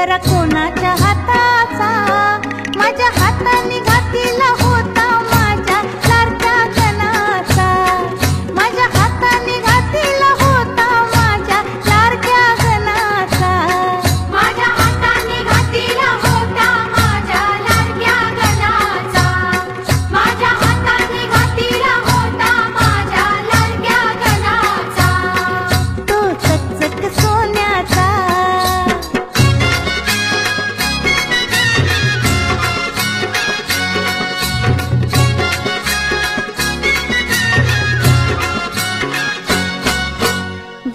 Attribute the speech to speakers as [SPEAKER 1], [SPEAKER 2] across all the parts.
[SPEAKER 1] गजरा कोणाच्या हाताचा, माझ्या हाताने घातलेला होता माझ्या लाडक्या गणाचा, माझ्या हाताने घातलेला होता माझ्या लाडक्या गणाचा,
[SPEAKER 2] माझ्या हाताने घातलेला होता माझ्या लाडक्या गणाचा, माझ्या हाताने घातलेला होता माझ्या लाडक्या गणाचा.
[SPEAKER 1] तो चकचक सोन्याचा.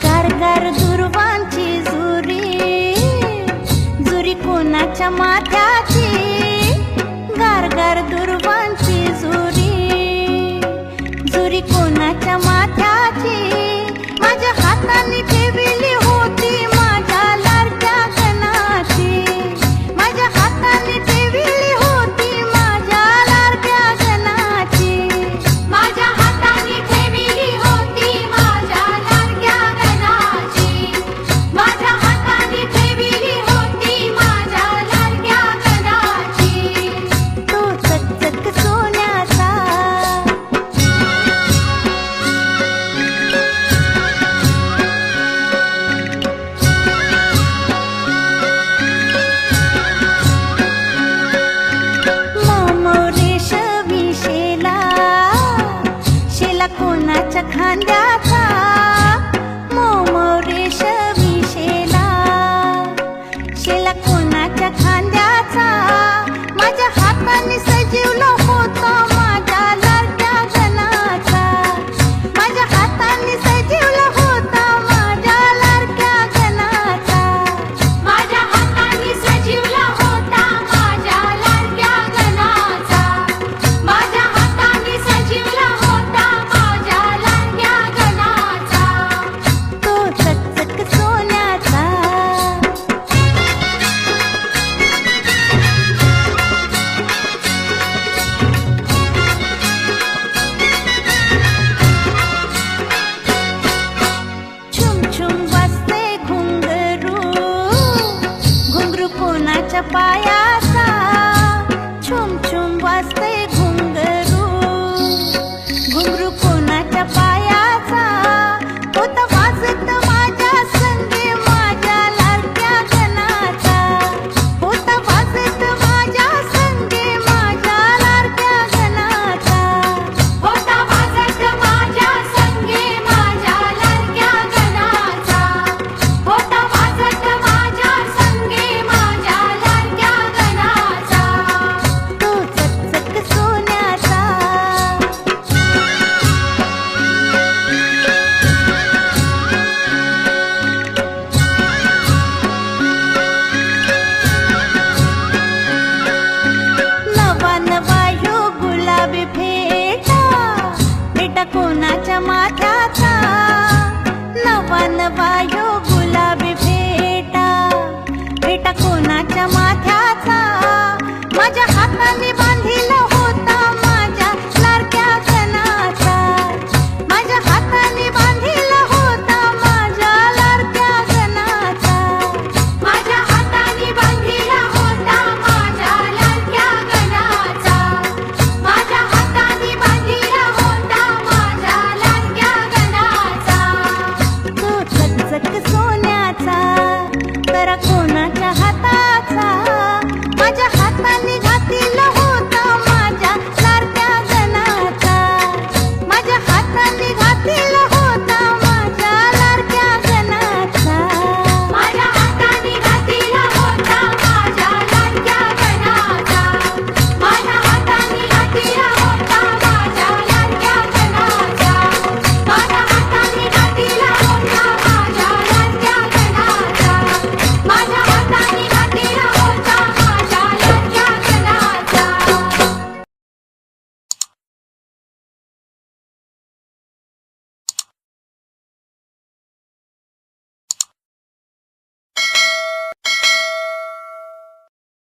[SPEAKER 1] गारगार दुर्वांची जुरी, जुरी कोणाच्या माथ्याची, गारगार दुर्वांची जुरी, जुरी कोणाच्या माथ्याची, माझ्या हाताने ठेवली होती माझ्या लाडक्या गणाची, माझ्या हाताने ठेवली होती माझ्या लाडक्या गणाची,
[SPEAKER 2] माझ्या हाताने ठेवली होती माझ्या लाडक्या गणाची, माझ्या हाताने ठेवली होती माझ्या लाडक्या गणाची.
[SPEAKER 1] तो चकचक सोन्याचा. मोमोरेश विशेला, शेला कोणाच्या खांद्याचा, मोमोरेश विशेला, शेला कोणाच्या खांद्याचा, माझ्या हाताने सजीवला होता माझ्या लाडक्या गणाचा, माझ्या हाताने सजीवला होता माझ्या लाडक्या गणाचा,
[SPEAKER 2] माझ्या हाताने सजीवला होता माझ्या लाडक्या गणाचा, माझ्या हाताने सजीवला होता माझ्या लाडक्या गणाचा.
[SPEAKER 1] तो चकचक सोन्याचा. छुम छुम वाजते घुंगरू, घुंगरू कोणाच्या पायात,